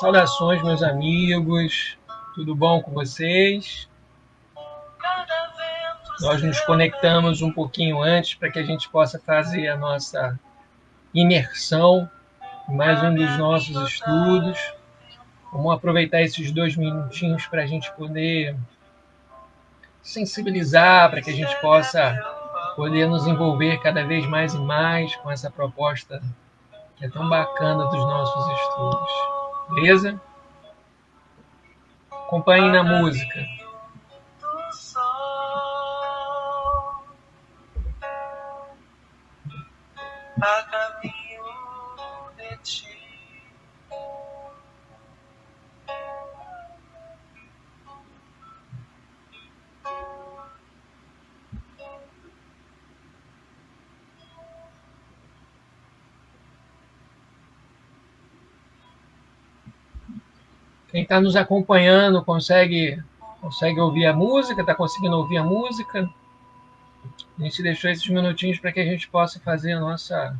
Saudações, meus amigos, tudo bom com vocês? Nós nos conectamos um pouquinho antes para que a gente possa fazer a nossa imersão em mais um dos nossos estudos. Vamos aproveitar esses 2 minutinhos para a gente poder sensibilizar, para que a gente possa poder nos envolver cada vez mais e mais com essa proposta que é tão bacana dos nossos estudos. Beleza? Acompanhem na música. A caminho de ti. Quem está nos acompanhando consegue ouvir a música? Está conseguindo ouvir a música? A gente deixou esses minutinhos para que a gente possa fazer a nossa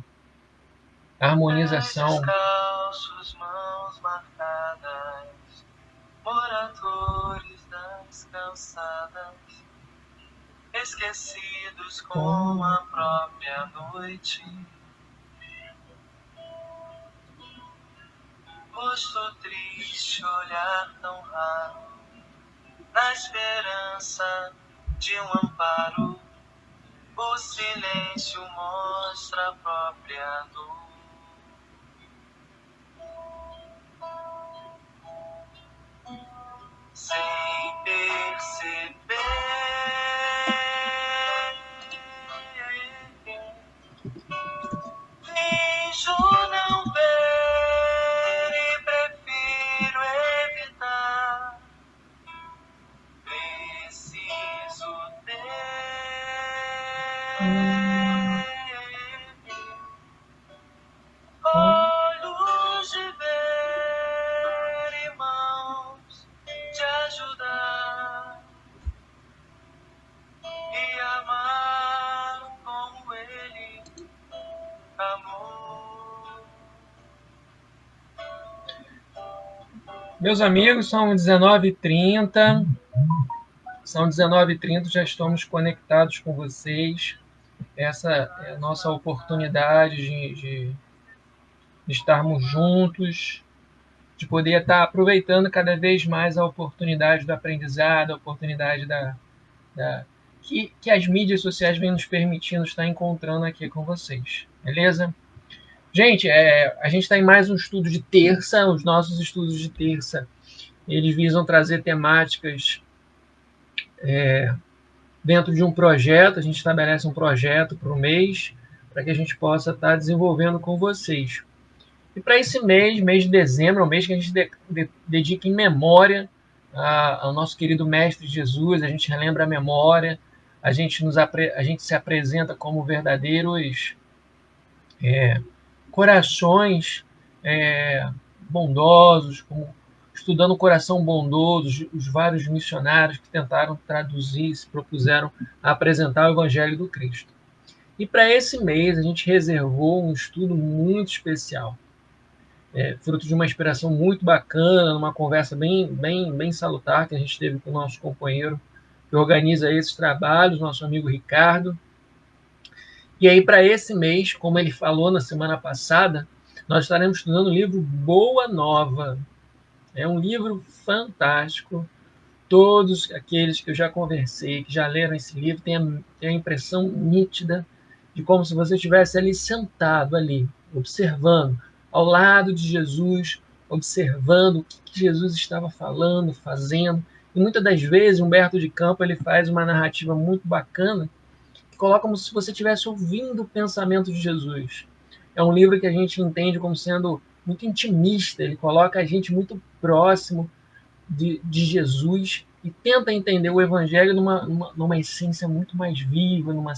harmonização. Descalços, mãos marcadas, moradores das calçadas, esquecidos com a própria noite. Rosto triste, olhar tão raro, na esperança de um amparo. O silêncio mostra a própria dor. Sem perceber, finjo não ver e prefiro evitar. Preciso olhos de ver e mãos de ajudar e amar como ele amou. Meus amigos, são 19h30. São 19h30, já estamos conectados com vocês. Essa é a nossa oportunidade de estarmos juntos, de poder estar aproveitando cada vez mais a oportunidade do aprendizado, a oportunidade que as mídias sociais vêm nos permitindo estar encontrando aqui com vocês. Beleza? Gente, a gente está em mais um estudo de terça. Os nossos estudos de terça, eles visam trazer temáticas dentro de um projeto. A gente estabelece um projeto por um mês para que a gente possa estar desenvolvendo com vocês. E para esse mês de dezembro, é um mês que a gente dedica em memória ao nosso querido Mestre Jesus. A gente relembra a memória, a gente se apresenta como verdadeiros corações bondosos, como estudando o coração bondoso, os vários missionários que tentaram traduzir, se propuseram a apresentar o Evangelho do Cristo. E para esse mês a gente reservou um estudo muito especial, fruto de uma inspiração muito bacana, numa conversa bem salutar que a gente teve com o nosso companheiro que organiza esses trabalhos, nosso amigo Ricardo. E aí, para esse mês, como ele falou na semana passada, nós estaremos estudando o livro Boa Nova. É um livro fantástico. Todos aqueles que eu já conversei, que já leram esse livro, têm a impressão nítida de como se você estivesse ali sentado, ali, observando, ao lado de Jesus, observando o que Jesus estava falando, fazendo. E muitas das vezes, Humberto de Campos ele faz uma narrativa muito bacana, que coloca como se você estivesse ouvindo o pensamento de Jesus. É um livro que a gente entende como sendo muito intimista, ele coloca a gente muito próximo de Jesus e tenta entender o Evangelho numa essência muito mais viva, numa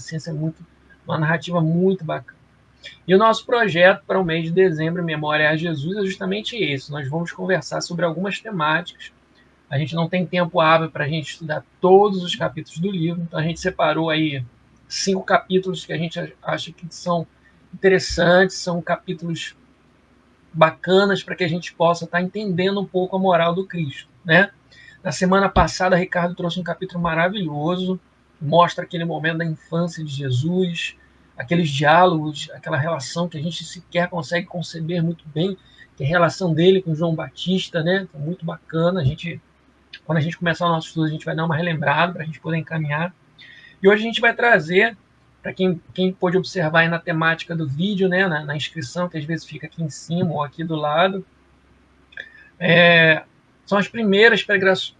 narrativa muito bacana. E o nosso projeto para o mês de dezembro, Memória a Jesus, é justamente esse. Nós vamos conversar sobre algumas temáticas. A gente não tem tempo hábil para a gente estudar todos os capítulos do livro, então a gente separou aí 5 capítulos que a gente acha que são interessantes, são capítulos bacanas para que a gente possa estar entendendo um pouco a moral do Cristo, né? Na semana passada, Ricardo trouxe um capítulo maravilhoso, mostra aquele momento da infância de Jesus, aqueles diálogos, aquela relação que a gente sequer consegue conceber muito bem, que é a relação dele com João Batista, né? É muito bacana. Quando a gente começar o nosso estudo, a gente vai dar uma relembrada para a gente poder encaminhar. E hoje a gente vai trazer, para quem pôde observar aí na temática do vídeo, né, na inscrição, que às vezes fica aqui em cima ou aqui do lado, são as primeiras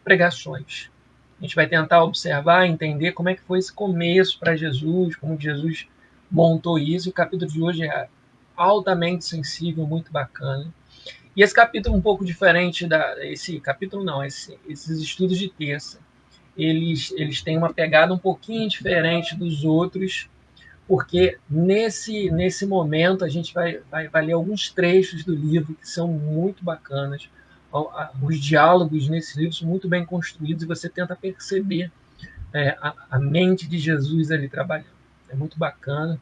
pregações. A gente vai tentar observar, entender como é que foi esse começo para Jesus, como Jesus montou isso. O capítulo de hoje é altamente sensível, muito bacana. E esse capítulo um pouco diferente esses estudos de terça, eles têm uma pegada um pouquinho diferente dos outros, porque nesse momento a gente vai ler alguns trechos do livro que são muito bacanas. Os diálogos nesse livro são muito bem construídos e você tenta perceber a mente de Jesus ali trabalhando. É muito bacana.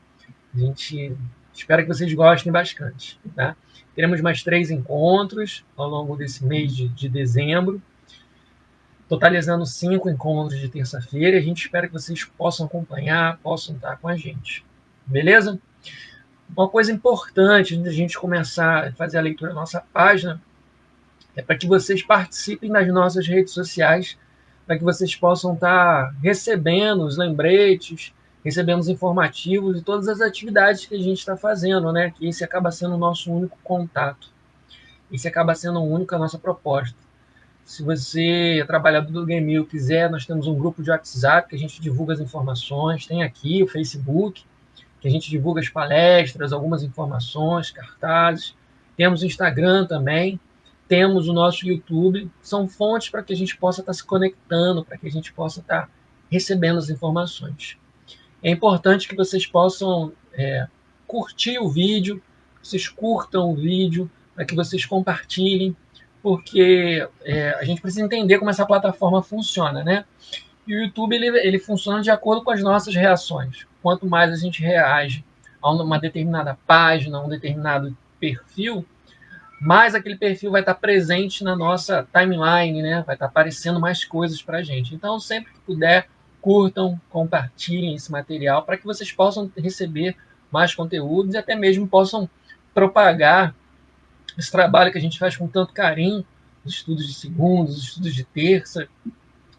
A gente espera que vocês gostem bastante. Tá? Teremos mais 3 encontros ao longo desse mês de dezembro, totalizando 5 encontros de terça-feira. A gente espera que vocês possam acompanhar, possam estar com a gente. Beleza? Uma coisa importante antes de a gente começar a fazer a leitura da nossa página é para que vocês participem das nossas redes sociais, para que vocês possam estar recebendo os lembretes, recebendo os informativos e todas as atividades que a gente está fazendo, né? Que esse acaba sendo o nosso único contato. Esse acaba sendo o único a nossa proposta. Se você é trabalhador do Game quiser, nós temos um grupo de WhatsApp que a gente divulga as informações, tem aqui o Facebook, que a gente divulga as palestras, algumas informações, cartazes. Temos o Instagram também, temos o nosso YouTube. São fontes para que a gente possa estar se conectando, para que a gente possa estar recebendo as informações. É importante que vocês possam curtir o vídeo, vocês curtam o vídeo, para que vocês compartilhem, porque a gente precisa entender como essa plataforma funciona, né? E o YouTube ele funciona de acordo com as nossas reações. Quanto mais a gente reage a uma determinada página, a um determinado perfil, mais aquele perfil vai estar presente na nossa timeline, né? Vai estar aparecendo mais coisas para a gente. Então, sempre que puder, curtam, compartilhem esse material para que vocês possam receber mais conteúdos e até mesmo possam propagar esse trabalho que a gente faz com tanto carinho, os estudos de segunda, os estudos de terça,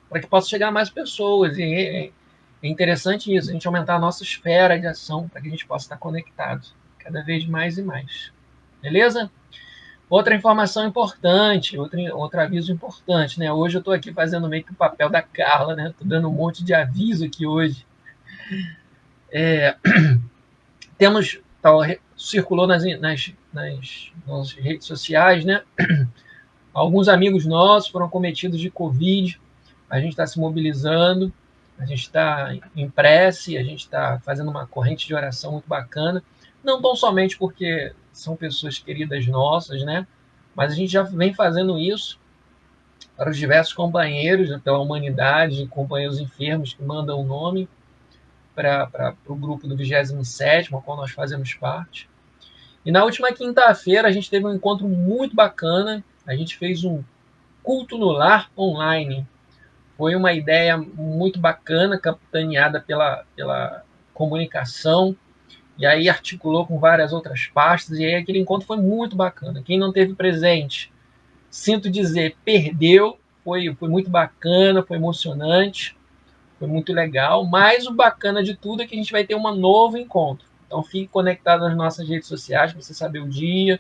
para que possa chegar a mais pessoas. E é interessante isso, a gente aumentar a nossa esfera de ação para que a gente possa estar conectado cada vez mais e mais. Beleza? Outra informação importante, outro aviso importante, né? Hoje eu estou aqui fazendo meio que o papel da Carla, né? Estou dando um monte de aviso aqui hoje. Circulou nas redes sociais, né? Alguns amigos nossos foram cometidos de Covid. A gente está se mobilizando, a gente está em prece, a gente está fazendo uma corrente de oração muito bacana. Não tão somente porque são pessoas queridas nossas, né? Mas a gente já vem fazendo isso para os diversos companheiros, né, pela humanidade, companheiros enfermos que mandam o nome para o grupo do 27º, ao qual nós fazemos parte. E na última quinta-feira a gente teve um encontro muito bacana. A gente fez um culto no lar online. Foi uma ideia muito bacana, capitaneada pela comunicação, e aí articulou com várias outras pastas, e aí aquele encontro foi muito bacana. Quem não teve presente, sinto dizer, perdeu. Foi muito bacana, foi emocionante, foi muito legal, mas o bacana de tudo é que a gente vai ter um novo encontro. Então fique conectado nas nossas redes sociais para você saber o dia,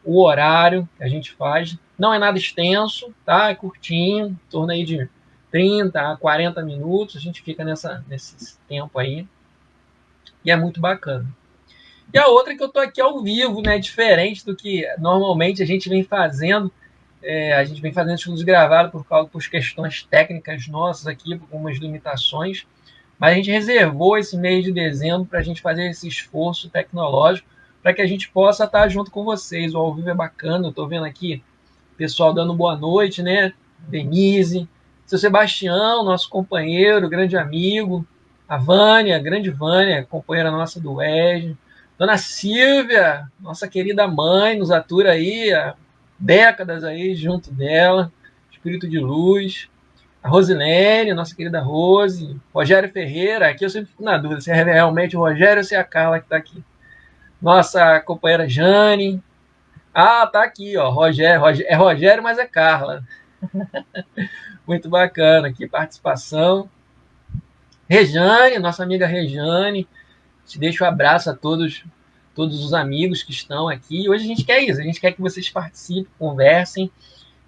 o horário que a gente faz. Não é nada extenso, tá? É curtinho, em torno aí de 30 a 40 minutos, a gente fica nesse tempo aí, e é muito bacana. E a outra é que eu tô aqui ao vivo, né? Diferente do que normalmente a gente vem fazendo. A gente vem fazendo estudos gravados por questões técnicas nossas aqui, por algumas limitações. Mas a gente reservou esse mês de dezembro para a gente fazer esse esforço tecnológico para que a gente possa estar junto com vocês. O ao vivo é bacana, eu estou vendo aqui o pessoal dando boa noite, né? Denise, seu Sebastião, nosso companheiro, grande amigo, a Vânia, grande Vânia, companheira nossa do EG. Dona Silvia, nossa querida mãe, nos atura aí há décadas aí junto dela, espírito de luz. A Rosilene, nossa querida Rose. Rogério Ferreira, aqui eu sempre fico na dúvida se é realmente o Rogério ou se é a Carla que está aqui. Nossa companheira Jane. Ah, tá aqui, ó. Rogério, é Rogério, mas é Carla. Muito bacana aqui, participação. Rejane, nossa amiga Rejane. Te deixo um abraço a todos os amigos que estão aqui. Hoje a gente quer isso, a gente quer que vocês participem, conversem.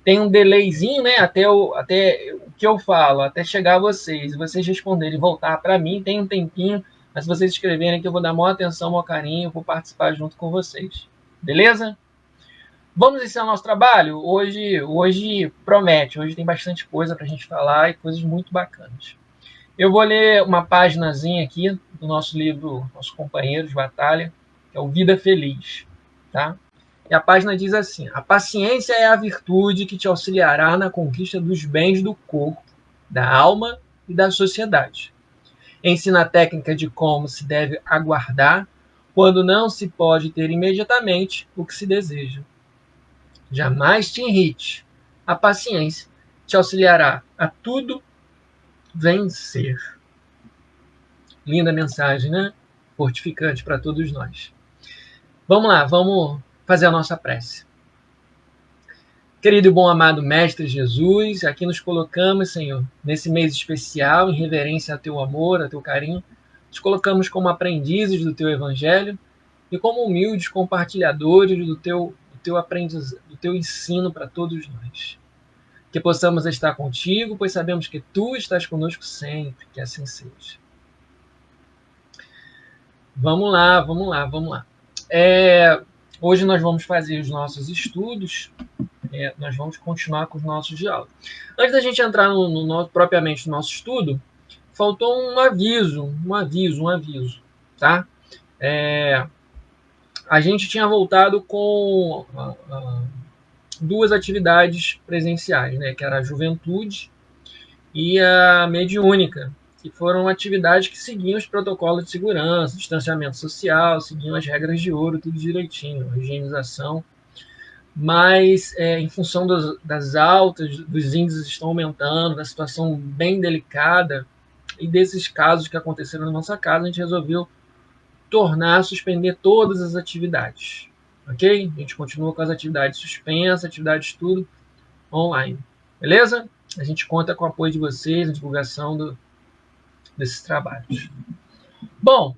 Tem um delayzinho, né? Até o que eu falo, até chegar a vocês. Vocês responderem, voltar para mim, tem um tempinho. Mas se vocês escreverem aqui, eu vou dar maior atenção, maior carinho, vou participar junto com vocês. Beleza? Vamos iniciar o nosso trabalho? Hoje promete, hoje tem bastante coisa para a gente falar e coisas muito bacanas. Eu vou ler uma paginazinha aqui do nosso livro, nosso companheiro de batalha, que é o Vida Feliz, tá? E a página diz assim: a paciência é a virtude que te auxiliará na conquista dos bens do corpo, da alma e da sociedade. Ensina a técnica de como se deve aguardar quando não se pode ter imediatamente o que se deseja. Jamais te irrite. A paciência te auxiliará a tudo vencer. Linda mensagem, né? Fortificante para todos nós. Vamos lá, vamos fazer a nossa prece. Querido e bom amado Mestre Jesus, aqui nos colocamos, Senhor, nesse mês especial, em reverência a teu amor, a teu carinho, nos colocamos como aprendizes do teu evangelho e como humildes compartilhadores do teu ensino para todos nós. Que possamos estar contigo, pois sabemos que tu estás conosco sempre, que assim seja. Vamos lá. Hoje nós vamos fazer os nossos estudos, nós vamos continuar com os nossos diálogos. Antes da gente entrar propriamente no nosso estudo, faltou um aviso, tá? A gente tinha voltado com duas atividades presenciais, né? Que era a juventude e a mediúnica, que foram atividades que seguiam os protocolos de segurança, distanciamento social, seguiam as regras de ouro, tudo direitinho, a higienização. Mas, em função das altas, dos índices estão aumentando, da situação bem delicada, e desses casos que aconteceram na nossa casa, a gente resolveu suspender todas as atividades. Ok? A gente continua com as atividades suspensas, atividades tudo online. Beleza? A gente conta com o apoio de vocês na divulgação desses trabalhos. Bom,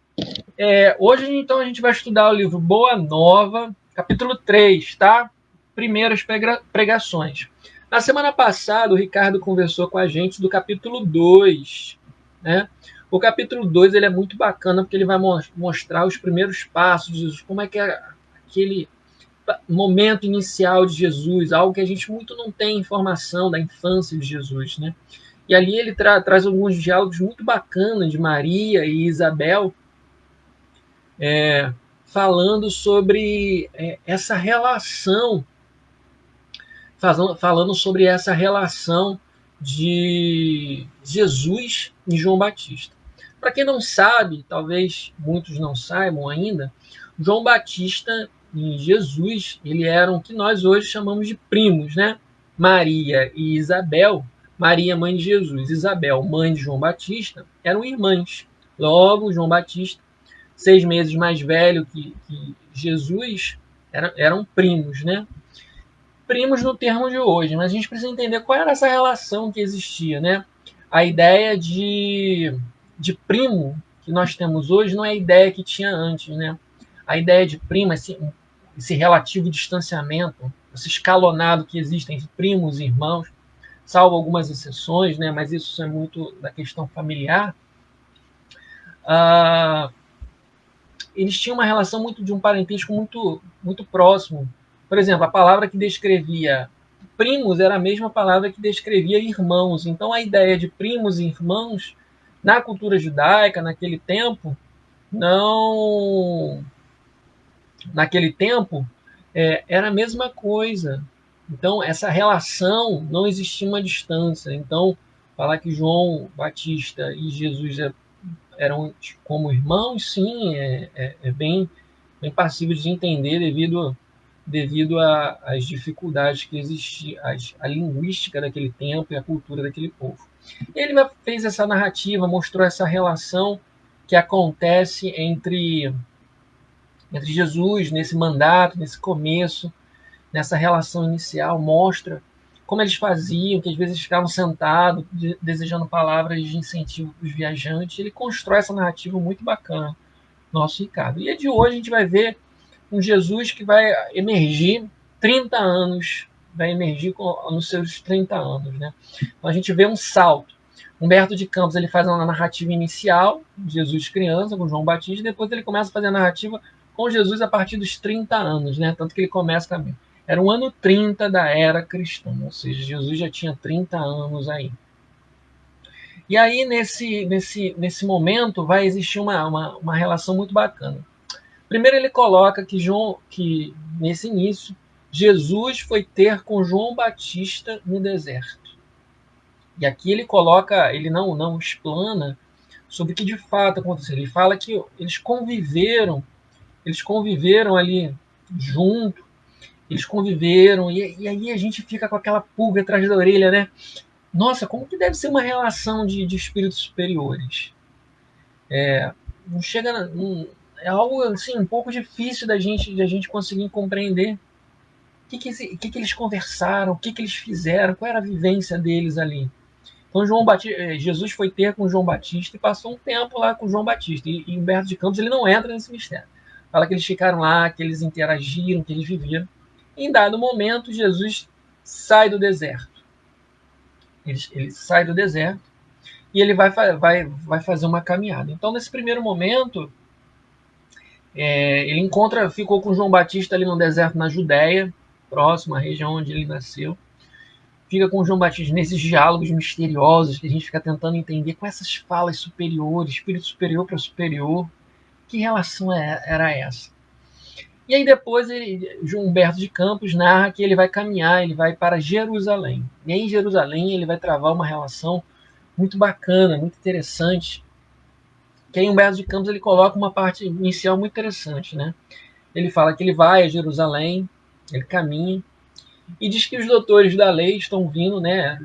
hoje então a gente vai estudar o livro Boa Nova, capítulo 3, tá? Primeiras pregações. Na semana passada, o Ricardo conversou com a gente do capítulo 2, né? O capítulo 2 ele é muito bacana porque ele vai mostrar os primeiros passos de Jesus, como é que é aquele momento inicial de Jesus, algo que a gente muito não tem informação da infância de Jesus, né? E ali ele traz alguns diálogos muito bacanas de Maria e Isabel, falando sobre essa relação, falando sobre essa relação de Jesus e João Batista. Para quem não sabe, talvez muitos não saibam ainda, João Batista e Jesus, ele eram o que nós hoje chamamos de primos, né? Maria e Isabel, Maria, mãe de Jesus, Isabel, mãe de João Batista, eram irmãs. Logo, João Batista, 6 meses mais velho que Jesus, eram primos, né? Primos no termo de hoje, mas a gente precisa entender qual era essa relação que existia, né? A ideia de primo que nós temos hoje não é a ideia que tinha antes, né? A ideia de primo, esse relativo distanciamento, esse escalonado que existe entre primos e irmãos, salvo algumas exceções, né? Mas isso é muito da questão familiar. Eles tinham uma relação de um parentesco muito, muito próximo. Por exemplo, a palavra que descrevia primos era a mesma palavra que descrevia irmãos. Então, a ideia de primos e irmãos, na cultura judaica, naquele tempo, era a mesma coisa. Então, essa relação, não existia uma distância. Então, falar que João Batista e Jesus eram como irmãos, sim, é bem bem passíveis de entender devido às dificuldades que existiam, a linguística daquele tempo e a cultura daquele povo. Ele fez essa narrativa, mostrou essa relação que acontece entre Jesus, nesse mandato, nesse começo, nessa relação inicial, mostra como eles faziam, que às vezes ficavam sentados, desejando palavras de incentivo para os viajantes. Ele constrói essa narrativa muito bacana, nosso Ricardo. E de hoje a gente vai ver um Jesus que vai emergir 30 anos, vai emergir nos seus 30 anos. Né? Então a gente vê um salto. Humberto de Campos ele faz uma narrativa inicial, Jesus criança, com João Batista, e depois ele começa a fazer a narrativa com Jesus a partir dos 30 anos, né? Tanto que ele começa também. Era o ano 30 da era cristã, ou seja, Jesus já tinha 30 anos aí. E aí, nesse momento, vai existir uma relação muito bacana. Primeiro, ele coloca que nesse início, Jesus foi ter com João Batista no deserto. E aqui ele coloca, ele não explana sobre o que de fato aconteceu. Ele fala que eles conviveram ali junto, eles conviveram, e aí a gente fica com aquela pulga atrás da orelha, né? Nossa, como que deve ser uma relação de espíritos superiores? Não chega, é algo assim um pouco difícil da gente conseguir compreender o que eles conversaram, o que eles fizeram, qual era a vivência deles ali. Então Jesus foi ter com João Batista e passou um tempo lá com João Batista. E Humberto de Campos ele não entra nesse mistério. Fala que eles ficaram lá, que eles interagiram, que eles viviam. Em dado momento, Jesus sai do deserto. Ele sai do deserto e ele vai fazer uma caminhada. Então, nesse primeiro momento, ele ficou com João Batista ali no deserto na Judéia, próximo à região onde ele nasceu. Fica com João Batista nesses diálogos misteriosos que a gente fica tentando entender com essas falas superiores, espírito superior para superior. Que relação era essa? E aí depois João Humberto de Campos narra que ele vai caminhar, ele vai para Jerusalém. E aí em Jerusalém ele vai travar uma relação muito bacana, muito interessante. Que aí Humberto de Campos ele coloca uma parte inicial muito interessante, né? Ele fala que ele vai a Jerusalém, ele caminha, e diz que os doutores da lei estão vindo, né,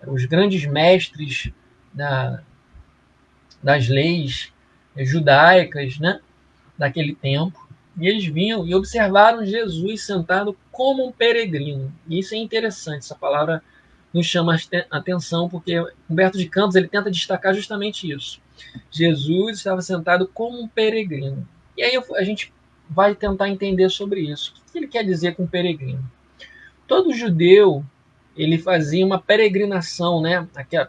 os grandes mestres das leis judaicas, né, daquele tempo, e eles vinham e observaram Jesus sentado como um peregrino. E isso é interessante, essa palavra nos chama a atenção, porque Humberto de Campos ele tenta destacar justamente isso. Jesus estava sentado como um peregrino. E aí a gente vai tentar entender sobre isso. O que ele quer dizer com peregrino? Todo judeu ele fazia uma peregrinação, né?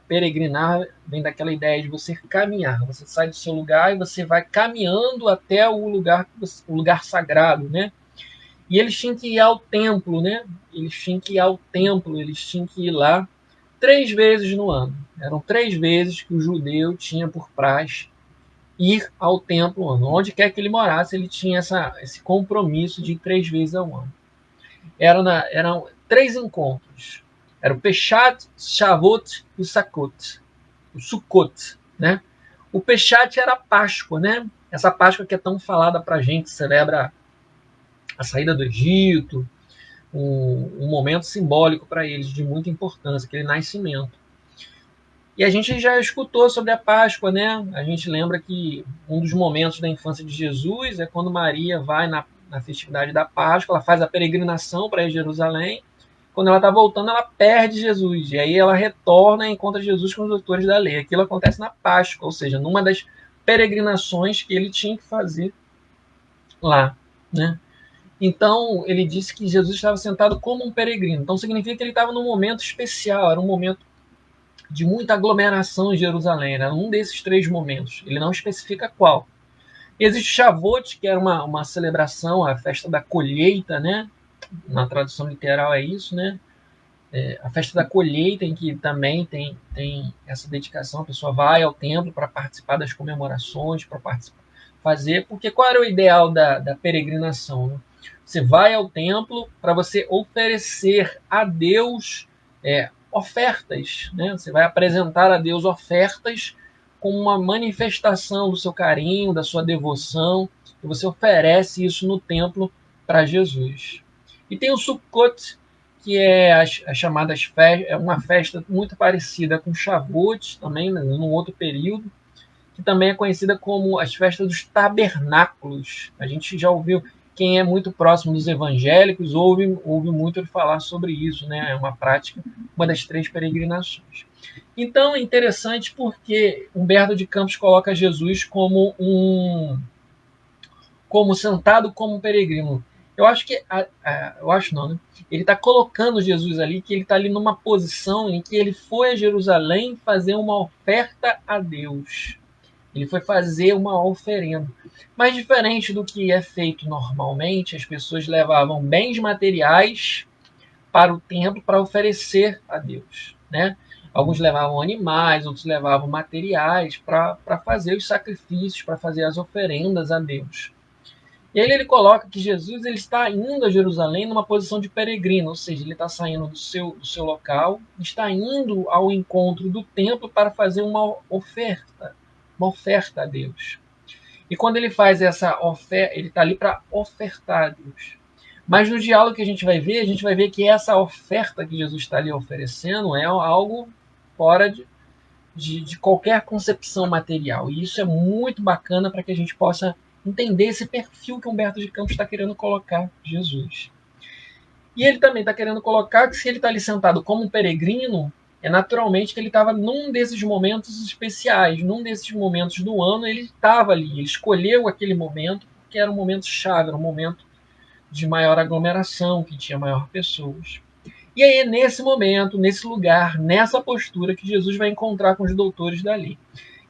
Peregrinar vem daquela ideia de você caminhar. Você sai do seu lugar e você vai caminhando até o lugar sagrado, né? E eles tinham que ir ao templo, né? Eles tinham que ir lá 3 vezes no ano. Eram 3 vezes que o judeu tinha por praxe ir ao templo. Onde quer que ele morasse, ele tinha esse compromisso de ir 3 vezes ao ano. Eram 3 encontros. Era o Peshat, Shavuot e o Sukkot, né? O Peshat era a Páscoa, né? Essa Páscoa que é tão falada pra gente, celebra a saída do Egito, um momento simbólico para eles, de muita importância, aquele nascimento. E a gente já escutou sobre a Páscoa, né? A gente lembra que um dos momentos da infância de Jesus é quando Maria vai na festividade da Páscoa, ela faz a peregrinação para ir a Jerusalém. Quando ela está voltando, ela perde Jesus. E aí ela retorna e encontra Jesus com os doutores da lei. Aquilo acontece na Páscoa, ou seja, numa das peregrinações que ele tinha que fazer lá, né? Então, ele disse que Jesus estava sentado como um peregrino. Então, significa que ele estava num momento especial, era um momento de muita aglomeração em Jerusalém. Era um desses 3 momentos. Ele não especifica qual. E existe Shavuot, que era uma celebração, a festa da colheita, né? Na tradução literal é isso, né? A festa da colheita, em que também tem essa dedicação, a pessoa vai ao templo para participar das comemorações, para fazer, porque qual era o ideal da peregrinação? Né? Você vai ao templo para você oferecer a Deus ofertas, né? Você vai apresentar a Deus ofertas como uma manifestação do seu carinho, da sua devoção. e você oferece isso no templo para Jesus. E tem o Sukkot, que é as chamadas festas, é uma festa muito parecida com Shavuot, também, né, num outro período, que também é conhecida como as festas dos tabernáculos. A gente já ouviu, quem é muito próximo dos evangélicos, ouve muito ele falar sobre isso, né? É uma prática, uma das 3 peregrinações. Então é interessante porque Humberto de Campos coloca Jesus como sentado como um peregrino. Eu acho que eu acho não, né? Ele está colocando Jesus ali, que ele está ali numa posição em que ele foi a Jerusalém fazer uma oferta a Deus. Ele foi fazer uma oferenda. Mas diferente do que é feito normalmente, as pessoas levavam bens materiais para o templo para oferecer a Deus, né? Alguns levavam animais, outros levavam materiais para fazer os sacrifícios, para fazer as oferendas a Deus. E aí ele coloca que Jesus ele está indo a Jerusalém numa posição de peregrino, ou seja, ele está saindo do seu local, está indo ao encontro do templo para fazer uma oferta a Deus. E quando ele faz essa oferta, ele está ali para ofertar a Deus. Mas no diálogo que a gente vai ver que essa oferta que Jesus está ali oferecendo é algo fora de qualquer concepção material. E isso é muito bacana para que a gente possa entender esse perfil que Humberto de Campos está querendo colocar Jesus. E ele também está querendo colocar que se ele está ali sentado como um peregrino, é naturalmente que ele estava num desses momentos especiais, num desses momentos do ano, ele estava ali, ele escolheu aquele momento, porque era um momento chave, era um momento de maior aglomeração, que tinha maior pessoas. E aí é nesse momento, nesse lugar, nessa postura que Jesus vai encontrar com os doutores da lei.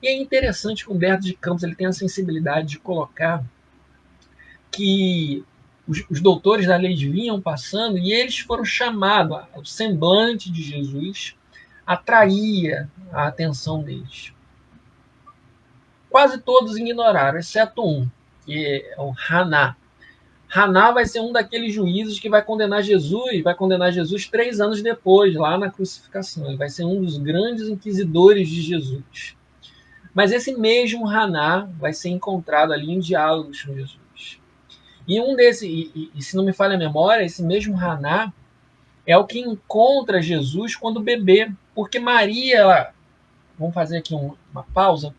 E é interessante que o Humberto de Campos ele tem a sensibilidade de colocar que os doutores da lei vinham passando e eles foram chamados, o semblante de Jesus atraía a atenção deles. Quase todos ignoraram, exceto um, que é o Haná. Haná vai ser um daqueles juízes que vai condenar Jesus 3 anos depois, lá na crucificação. Ele vai ser um dos grandes inquisidores de Jesus. Mas esse mesmo Haná vai ser encontrado ali em diálogos com Jesus. E um desses, e se não me falha a memória, esse mesmo Haná é o que encontra Jesus quando bebê, porque Maria, vamos fazer aqui uma pausa,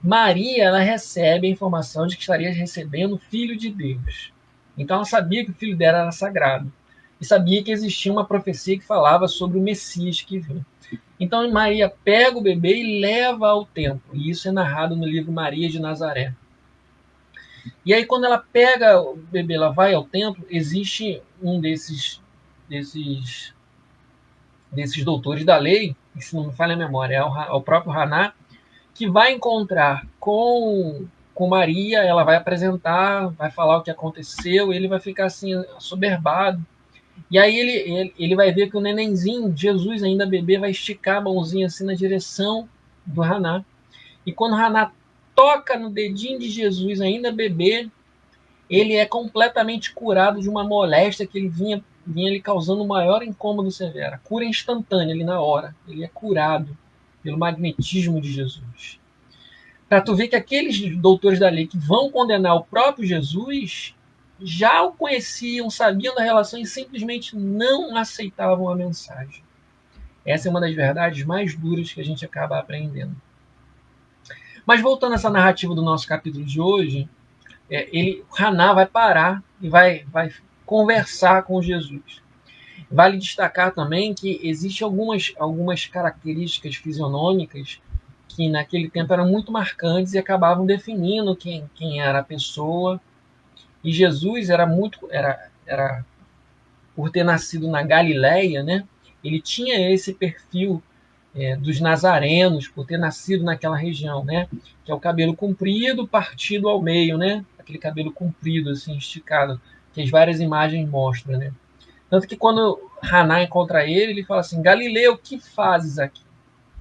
Maria ela recebe a informação de que estaria recebendo o Filho de Deus. Então ela sabia que o filho dela era sagrado. E sabia que existia uma profecia que falava sobre o Messias que vinha. Então Maria pega o bebê e leva ao templo. E isso é narrado no livro Maria de Nazaré. E aí quando ela pega o bebê, ela vai ao templo, existe um desses doutores da lei, que se não me falha a memória, é o próprio Haná, que vai encontrar com Maria, ela vai apresentar, vai falar o que aconteceu, ele vai ficar assim, assoberbado. E aí ele vai ver que o nenenzinho, Jesus ainda bebê, vai esticar a mãozinha assim na direção do Haná. E quando o Haná toca no dedinho de Jesus, ainda bebê, ele é completamente curado de uma moléstia que ele vinha lhe causando o maior incômodo severo. Cura instantânea ali na hora. Ele é curado pelo magnetismo de Jesus. Para tu ver que aqueles doutores da lei que vão condenar o próprio Jesus já o conheciam, sabiam da relação e simplesmente não aceitavam a mensagem. Essa é uma das verdades mais duras que a gente acaba aprendendo. Mas voltando a essa narrativa do nosso capítulo de hoje, Haná vai parar e vai conversar com Jesus. Vale destacar também que existem algumas características fisionômicas que naquele tempo eram muito marcantes e acabavam definindo quem era a pessoa. E Jesus era por ter nascido na Galileia, né? Ele tinha esse perfil dos nazarenos, por ter nascido naquela região, né? Que é o cabelo comprido, partido ao meio, né? Aquele cabelo comprido, assim, esticado, que as várias imagens mostram, né? Tanto que quando Haná encontra ele, ele fala assim: Galileu, o que fazes aqui?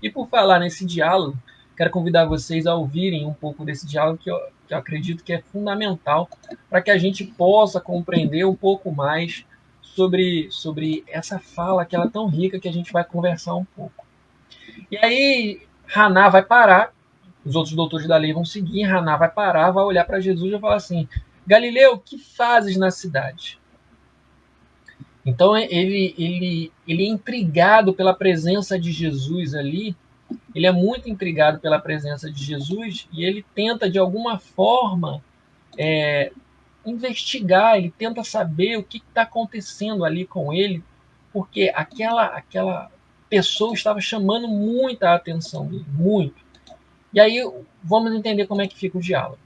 E por falar nesse diálogo, quero convidar vocês a ouvirem um pouco desse diálogo que eu acredito que é fundamental para que a gente possa compreender um pouco mais sobre essa fala que ela é tão rica que a gente vai conversar um pouco. E aí Haná vai parar, os outros doutores da lei vão seguir, Haná vai parar, vai olhar para Jesus e vai falar assim: Galileu, que fazes na cidade? Então ele é intrigado pela presença de Jesus ali, ele é muito intrigado pela presença de Jesus e ele tenta de alguma forma investigar, ele tenta saber o que está acontecendo ali com ele, porque aquela pessoa estava chamando muita atenção dele, muito. E aí vamos entender como é que fica o diálogo.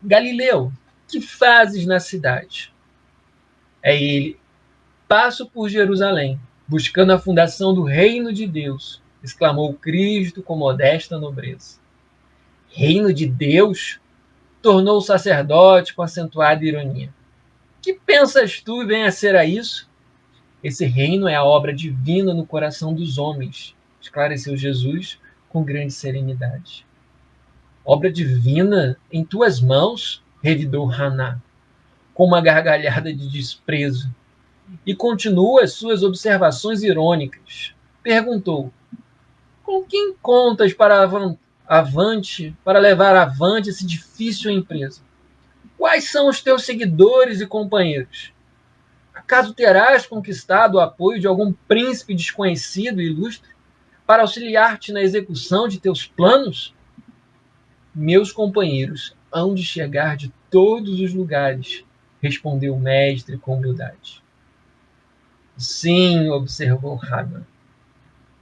Galileu, que fazes na cidade? É ele, passo por Jerusalém, buscando a fundação do reino de Deus, exclamou Cristo com modesta nobreza. Reino de Deus? Tornou o sacerdote com acentuada ironia. Que pensas tu vem a ser a isso? Esse reino é a obra divina no coração dos homens, esclareceu Jesus com grande serenidade. Obra divina em tuas mãos? Revidou Haná, com uma gargalhada de desprezo. E continua as suas observações irônicas. Perguntou: com quem contas para levar avante esse difícil empresa? Quais são os teus seguidores e companheiros? Acaso terás conquistado o apoio de algum príncipe desconhecido e ilustre para auxiliar-te na execução de teus planos? Meus companheiros hão de chegar de todos os lugares, respondeu o mestre com humildade. Sim, observou Hanan.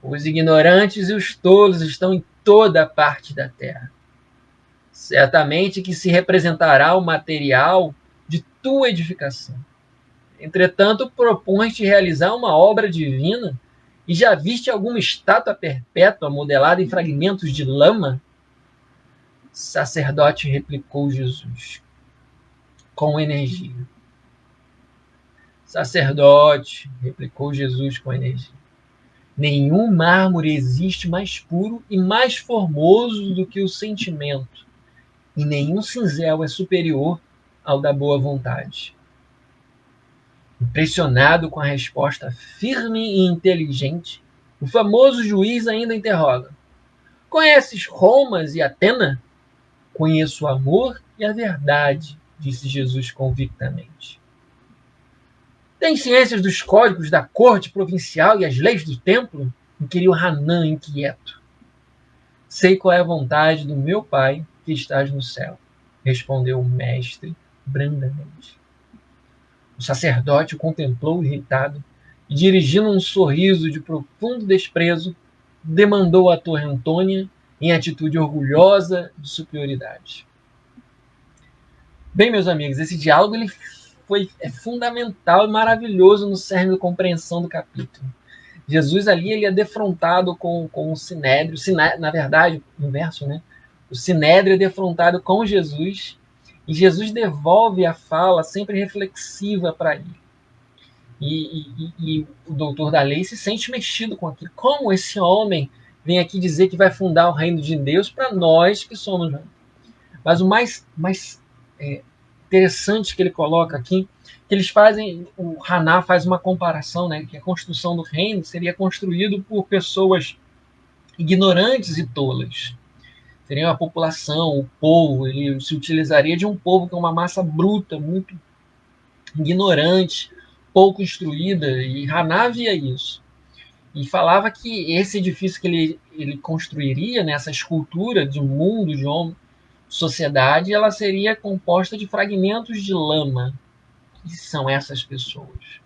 Os ignorantes e os tolos estão em toda a parte da terra. Certamente que se representará o material de tua edificação. Entretanto, propões-te realizar uma obra divina e já viste alguma estátua perpétua modelada em fragmentos de lama? Sacerdote, replicou Jesus, com energia. Sacerdote, replicou Jesus com energia. Nenhum mármore existe mais puro e mais formoso do que o sentimento, e nenhum cinzel é superior ao da boa vontade. Impressionado com a resposta firme e inteligente, o famoso juiz ainda interroga: conheces Romas e Atena? Conheço o amor e a verdade, disse Jesus convictamente. Tem ciências dos códigos da corte provincial e as leis do templo? Inquiriu Hanan inquieto. Sei qual é a vontade do meu Pai que estás no céu, respondeu o mestre brandamente. O sacerdote o contemplou irritado e, dirigindo um sorriso de profundo desprezo, demandou a torre Antônia em atitude orgulhosa de superioridade. Bem, meus amigos, esse diálogo ele é fundamental e maravilhoso no cerne da compreensão do capítulo. Jesus ali ele é defrontado com o Sinédrio, na verdade, inverso, né? O Sinédrio é defrontado com Jesus e Jesus devolve a fala sempre reflexiva para ele. E o doutor da lei se sente mexido com aquilo. Como esse homem vem aqui dizer que vai fundar o reino de Deus para nós que somos. Mas o mais interessante que ele coloca aqui, que eles fazem, o Haná faz uma comparação, né, que a construção do reino seria construído por pessoas ignorantes e tolas. Seria a população, o povo, ele se utilizaria de um povo que é uma massa bruta, muito ignorante, pouco instruída, e Haná via isso. E falava que esse edifício que ele construiria, né, essa escultura de mundo, de homem, sociedade, ela seria composta de fragmentos de lama, que são essas pessoas.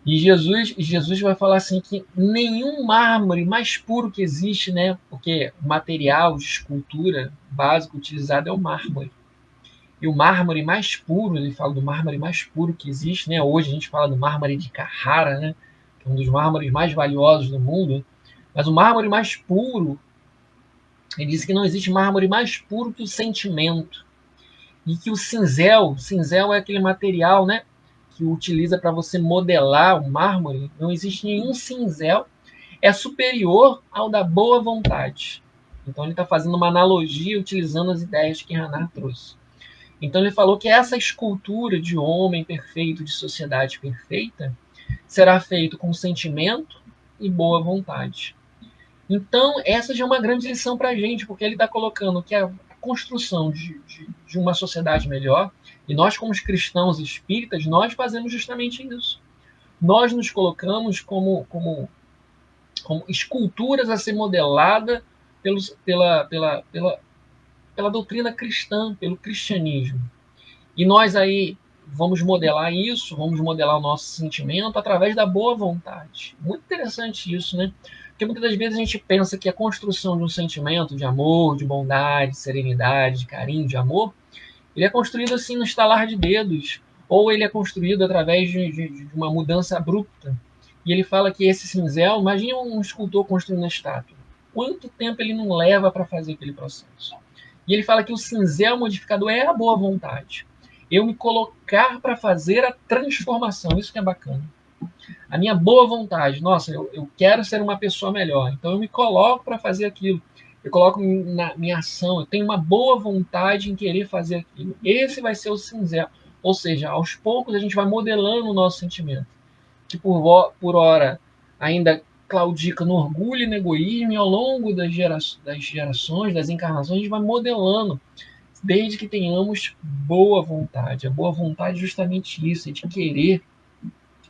E Jesus vai falar assim que nenhum mármore mais puro que existe, né? Porque o material de escultura básico utilizado é o mármore. E o mármore mais puro, ele fala do mármore mais puro que existe, né? Hoje a gente fala do mármore de Carrara, né? Que é um dos mármores mais valiosos do mundo. Mas o mármore mais puro, ele diz que não existe mármore mais puro que o sentimento. E que o cinzel é aquele material, né, que utiliza para você modelar o mármore. Não existe nenhum cinzel é superior ao da boa vontade. Então ele está fazendo uma analogia utilizando as ideias que Haná trouxe. Então ele falou que essa escultura de homem perfeito, de sociedade perfeita, será feito com sentimento e boa vontade. Então essa já é uma grande lição para a gente, porque ele está colocando que construção de uma sociedade melhor, e nós, como cristãos espíritas, nós fazemos justamente isso. Nós nos colocamos como esculturas a ser modelada pela doutrina cristã, pelo cristianismo. E nós aí vamos modelar isso, vamos modelar o nosso sentimento através da boa vontade. Muito interessante isso, né? Porque muitas das vezes a gente pensa que a construção de um sentimento de amor, de bondade, de serenidade, de carinho, de amor, ele é construído assim no estalar de dedos, ou ele é construído através de uma mudança abrupta. E ele fala que esse cinzel, imagine um escultor construindo uma estátua. Quanto tempo ele não leva para fazer aquele processo? E ele fala que o cinzel modificador é a boa vontade. Eu me colocar para fazer a transformação, isso que é bacana. A minha boa vontade, nossa, eu quero ser uma pessoa melhor, então eu me coloco para fazer aquilo. Eu coloco na minha ação, eu tenho uma boa vontade em querer fazer aquilo. Esse vai ser o cinzel. Ou seja, aos poucos a gente vai modelando o nosso sentimento. Que por hora ainda claudica no orgulho e no egoísmo, e ao longo das gerações, das encarnações, a gente vai modelando, desde que tenhamos boa vontade. A boa vontade é justamente isso, é de querer,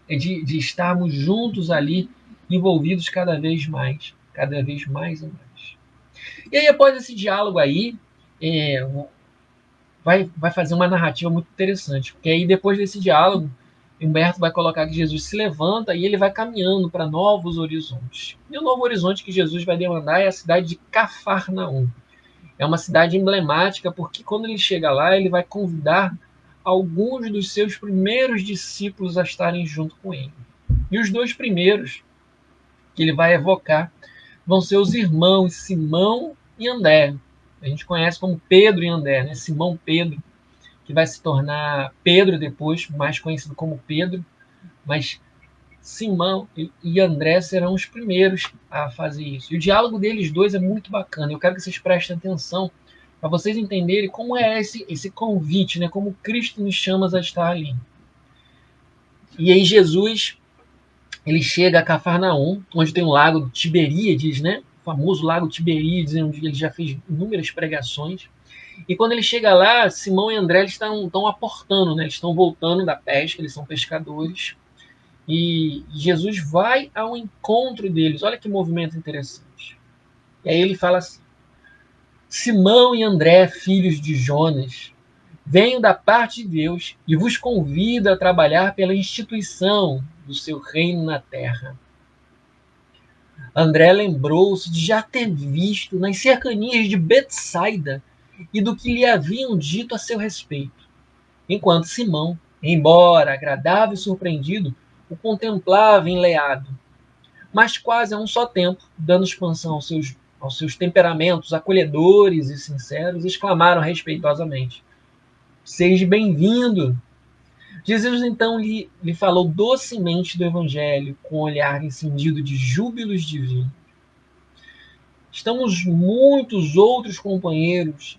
é de estarmos juntos ali, envolvidos cada vez mais e mais. E aí, após esse diálogo aí, vai fazer uma narrativa muito interessante, porque aí depois desse diálogo, Humberto vai colocar que Jesus se levanta e ele vai caminhando para novos horizontes. E o novo horizonte que Jesus vai demandar é a cidade de Cafarnaum. É uma cidade emblemática porque quando ele chega lá, ele vai convidar alguns dos seus primeiros discípulos a estarem junto com ele. E os dois primeiros que ele vai evocar vão ser os irmãos Simão e André. A gente conhece como Pedro e André, né? Simão Pedro, que vai se tornar Pedro depois, mais conhecido como Pedro, mas Simão e André serão os primeiros a fazer isso. E o diálogo deles dois é muito bacana. Eu quero que vocês prestem atenção para vocês entenderem como é esse convite, né? Como Cristo nos chama a estar ali. E aí Jesus, ele chega a Cafarnaum, onde tem o lago Tiberíades, né? O famoso lago Tiberíades, onde ele já fez inúmeras pregações. E quando ele chega lá, Simão e André estão aportando, né? Eles estão voltando da pesca, eles são pescadores. E Jesus vai ao encontro deles. Olha que movimento interessante. E aí ele fala assim: Simão e André, filhos de Jonas, venho da parte de Deus e vos convido a trabalhar pela instituição do seu reino na terra. André lembrou-se de já ter visto nas cercanias de Betsaida e do que lhe haviam dito a seu respeito, enquanto Simão, embora agradável e surpreendido, o contemplava enleado, mas quase a um só tempo, dando expansão aos seus temperamentos acolhedores e sinceros, exclamaram respeitosamente: Seja bem-vindo! Jesus então lhe falou docemente do Evangelho, com um olhar incendido de júbilos divinos. Estando muitos outros companheiros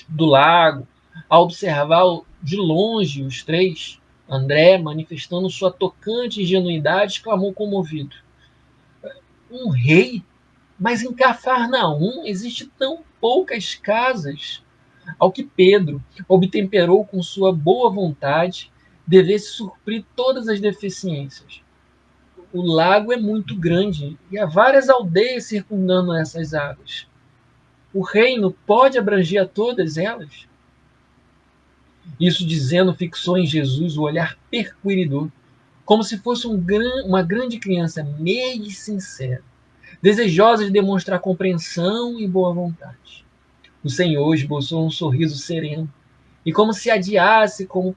do lago, a observar de longe os três, André, manifestando sua tocante ingenuidade, exclamou comovido: Um rei? Mas em Cafarnaum existe tão poucas casas. Ao que Pedro obtemperou com sua boa vontade, devesse suprir todas as deficiências. O lago é muito grande e há várias aldeias circundando essas águas. O reino pode abranger a todas elas? Isso dizendo, fixou em Jesus o olhar perquiridor, como se fosse uma grande criança meia e sincera, desejosa de demonstrar compreensão e boa vontade. O Senhor esboçou um sorriso sereno e, como se adiasse com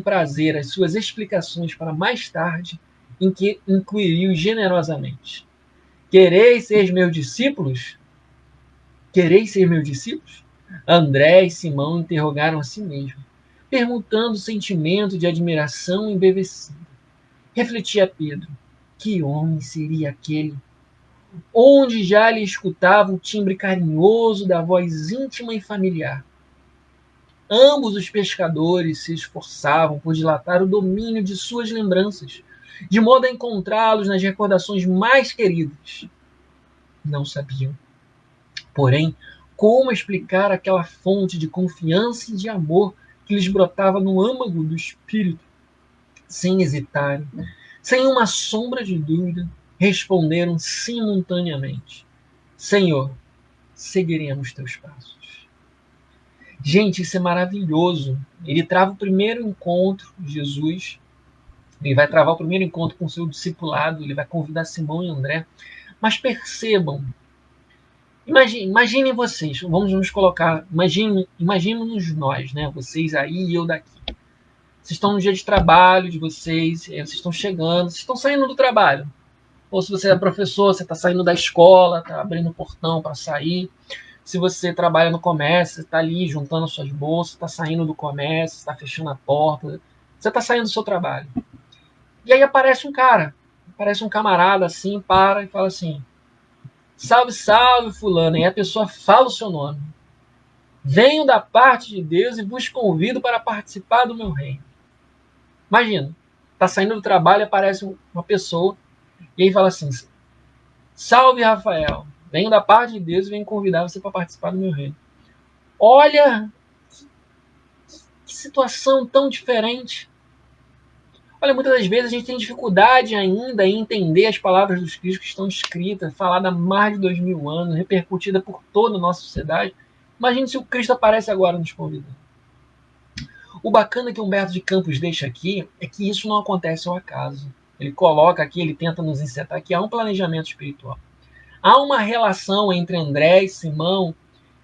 prazer as suas explicações para mais tarde, em que incluiu generosamente: Quereis ser meus discípulos? Quereis ser meus discípulos? André e Simão interrogaram a si mesmos, perguntando o sentimento de admiração embevecida. Refletia Pedro: que homem seria aquele? Onde já lhe escutava o timbre carinhoso da voz íntima e familiar. Ambos os pescadores se esforçavam por dilatar o domínio de suas lembranças, de modo a encontrá-los nas recordações mais queridas. Não sabiam, Porém, como explicar aquela fonte de confiança e de amor que lhes brotava no âmago do espírito? Sem hesitarem, sem uma sombra de dúvida, responderam simultaneamente: Senhor, seguiremos teus passos. Gente, isso é maravilhoso. Ele trava o primeiro encontro de Jesus, ele vai travar o primeiro encontro com o seu discipulado, ele vai convidar Simão e André. Mas percebam, imaginem vocês, vamos nos colocar, imaginem-nos nós, né? Vocês aí e eu daqui. Vocês estão no dia de trabalho de vocês, vocês estão chegando, vocês estão saindo do trabalho. Ou se você é professor, você está saindo da escola, está abrindo o portão para sair. Se você trabalha no comércio, você está ali juntando as suas bolsas, está saindo do comércio, está fechando a porta, você está saindo do seu trabalho. E aí aparece um cara, aparece um camarada assim, para e fala assim: salve, salve, fulano. E a pessoa fala o seu nome. Venho da parte de Deus e vos convido para participar do meu reino. Imagina, está saindo do trabalho e aparece uma pessoa e aí fala assim: salve, Rafael. Venho da parte de Deus e venho convidar você para participar do meu reino. Olha que situação tão diferente. Olha, muitas das vezes a gente tem dificuldade ainda em entender as palavras dos Cristos que estão escritas, faladas há mais de 2000 anos, repercutida por toda a nossa sociedade. Imagine se o Cristo aparece agora nos convidando. O bacana que Humberto de Campos deixa aqui é que isso não acontece ao acaso. Ele coloca aqui, ele tenta nos encetar que há um planejamento espiritual. Há uma relação entre André e Simão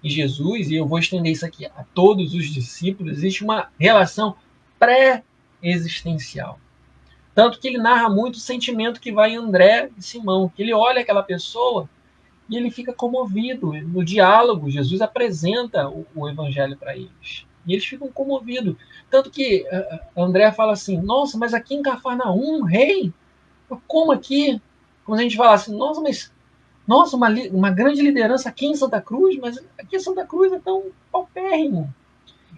e Jesus, e eu vou estender isso aqui a todos os discípulos. Existe uma relação pré-existencial. Tanto que ele narra muito o sentimento que vai em André e Simão, que ele olha aquela pessoa e ele fica comovido. No diálogo, Jesus apresenta o evangelho para eles. E eles ficam comovidos. Tanto que André fala assim: nossa, mas aqui em Cafarnaum, rei? Como aqui? Como a gente fala assim: nossa, mas uma grande liderança aqui em Santa Cruz, mas aqui em Santa Cruz é tão paupérrimo.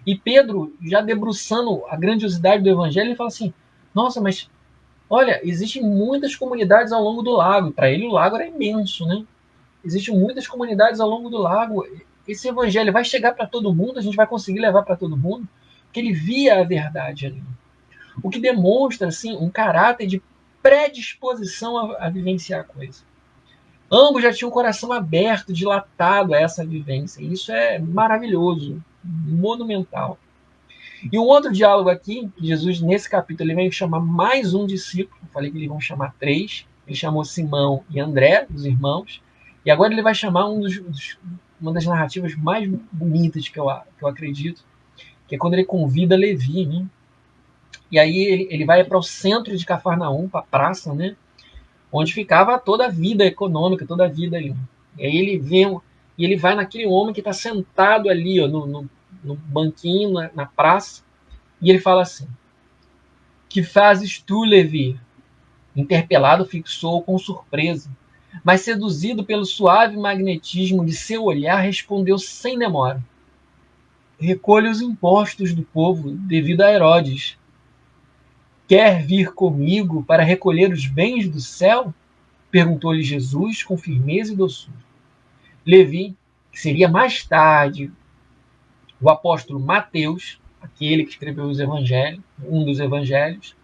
E Pedro, já debruçando a grandiosidade do evangelho, ele fala assim: nossa, mas olha, existem muitas comunidades ao longo do lago. Para ele o lago era imenso, né? Existem muitas comunidades ao longo do lago. Esse evangelho vai chegar para todo mundo, a gente vai conseguir levar para todo mundo, porque ele via a verdade ali. O que demonstra assim um caráter de predisposição a vivenciar a coisa. Ambos já tinham o coração aberto, dilatado a essa vivência. E isso é maravilhoso, monumental. E um outro diálogo aqui, Jesus, nesse capítulo, ele vem chamar mais um discípulo. Eu falei que eles vão chamar 3. Ele chamou Simão e André, os irmãos. E agora ele vai chamar uma das narrativas mais bonitas que eu acredito, que é quando ele convida Levi, né? E aí ele vai para o centro de Cafarnaum, para a praça, né? Onde ficava toda a vida econômica, toda a vida ali. E aí ele vai naquele homem que está sentado ali, ó, no banquinho, na praça, e ele fala assim: que fazes tu, Levi? Interpelado, fixou com surpresa, mas seduzido pelo suave magnetismo de seu olhar, respondeu sem demora: recolho os impostos do povo devido a Herodes. Quer vir comigo para recolher os bens do céu? Perguntou-lhe Jesus com firmeza e doçura. Levi, que seria mais tarde o apóstolo Mateus, aquele que escreveu os evangelhos, um dos evangelhos,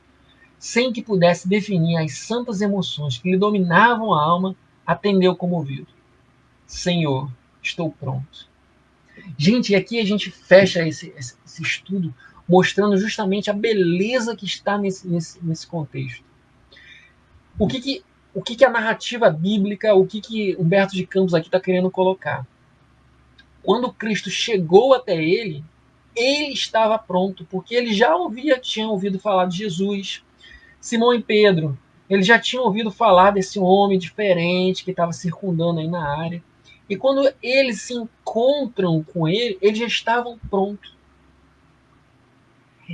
sem que pudesse definir as santas emoções que lhe dominavam a alma, atendeu comovido: Senhor, estou pronto. Gente, e aqui a gente fecha esse estudo mostrando justamente a beleza que está nesse contexto. O que a narrativa bíblica, o que Humberto de Campos aqui está querendo colocar? Quando Cristo chegou até ele estava pronto, porque ele já tinha ouvido falar de Jesus. Simão e Pedro, eles já tinham ouvido falar desse homem diferente que estava circundando aí na área. E quando eles se encontram com ele, eles já estavam prontos.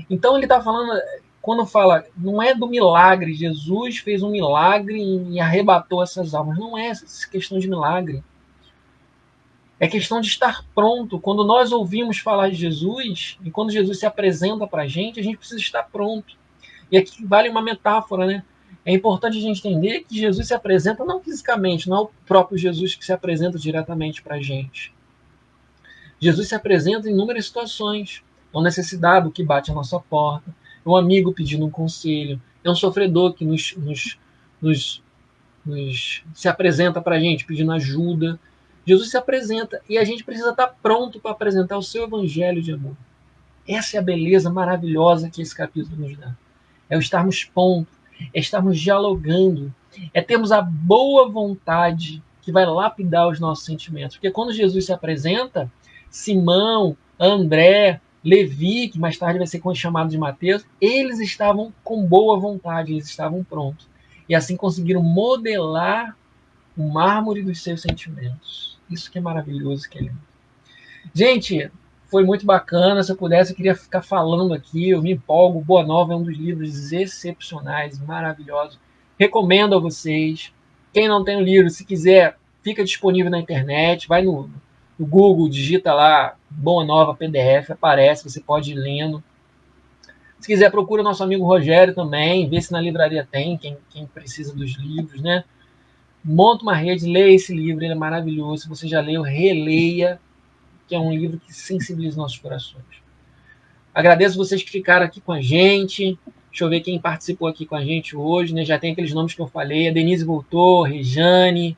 Então ele está falando, quando fala, não é do milagre, Jesus fez um milagre e arrebatou essas almas. Não é essa questão de milagre. É questão de estar pronto. Quando nós ouvimos falar de Jesus, e quando Jesus se apresenta para a gente precisa estar pronto. E aqui vale uma metáfora, né? É importante a gente entender que Jesus se apresenta não fisicamente, não é o próprio Jesus que se apresenta diretamente para a gente. Jesus se apresenta em inúmeras situações. É um necessitado que bate a nossa porta, é um amigo pedindo um conselho, é um sofredor que nos se apresenta para a gente pedindo ajuda. Jesus se apresenta e a gente precisa estar pronto para apresentar o seu evangelho de amor. Essa é a beleza maravilhosa que esse capítulo nos dá. É o estarmos prontos, é estarmos dialogando, é termos a boa vontade que vai lapidar os nossos sentimentos. Porque quando Jesus se apresenta, Simão, André, Levi, que mais tarde vai ser chamado de Mateus, eles estavam com boa vontade, eles estavam prontos. E assim conseguiram modelar o mármore dos seus sentimentos. Isso que é maravilhoso, que é lindo. Gente, foi muito bacana. Se eu pudesse, eu queria ficar falando aqui. Eu me empolgo. Boa Nova é um dos livros excepcionais, maravilhosos. Recomendo a vocês. Quem não tem o livro, se quiser, fica disponível na internet. Vai no Google, digita lá Boa Nova PDF, aparece, você pode ir lendo. Se quiser, procura o nosso amigo Rogério também, vê se na livraria tem, quem precisa dos livros, né? Monta uma rede, leia esse livro, ele é maravilhoso. Se você já leu, releia, que é um livro que sensibiliza nossos corações. Agradeço vocês que ficaram aqui com a gente. Deixa eu ver quem participou aqui com a gente hoje, né? Já tem aqueles nomes que eu falei. A Denise voltou, a Rejane,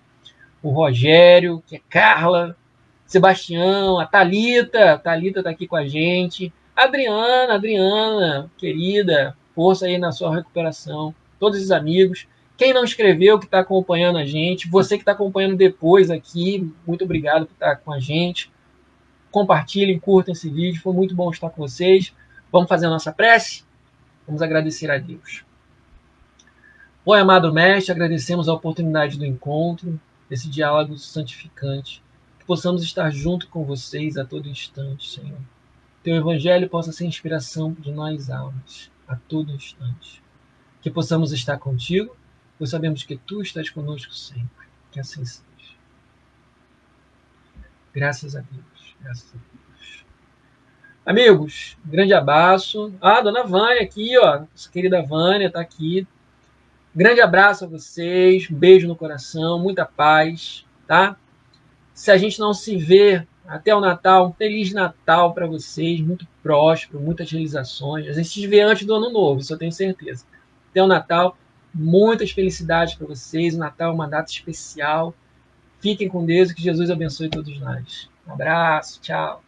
o Rogério, que é Carla, Sebastião, a Thalita. A Thalita está aqui com a gente. Adriana, querida, força aí na sua recuperação. Todos os amigos. Quem não escreveu, que está acompanhando a gente. Você que está acompanhando depois aqui, muito obrigado por estar com a gente. Compartilhem, curtam esse vídeo. Foi muito bom estar com vocês. Vamos fazer a nossa prece? Vamos agradecer a Deus. Oi, amado Mestre, agradecemos a oportunidade do encontro, desse diálogo santificante. Que possamos estar junto com vocês a todo instante, Senhor. Teu Evangelho possa ser inspiração de nós almas, a todo instante. Que possamos estar contigo, pois sabemos que tu estás conosco sempre. Que assim seja. Graças a Deus. Graças a Deus. Amigos, grande abraço. Dona Vânia aqui, ó. Nossa querida Vânia está aqui. Grande abraço a vocês. Um beijo no coração. Muita paz, tá? Se a gente não se vê até o Natal, um Feliz Natal para vocês. Muito próspero, muitas realizações. A gente se vê antes do Ano Novo, isso eu tenho certeza. Até o Natal, muitas felicidades para vocês. O Natal é uma data especial. Fiquem com Deus e que Jesus abençoe todos nós. Um abraço, tchau.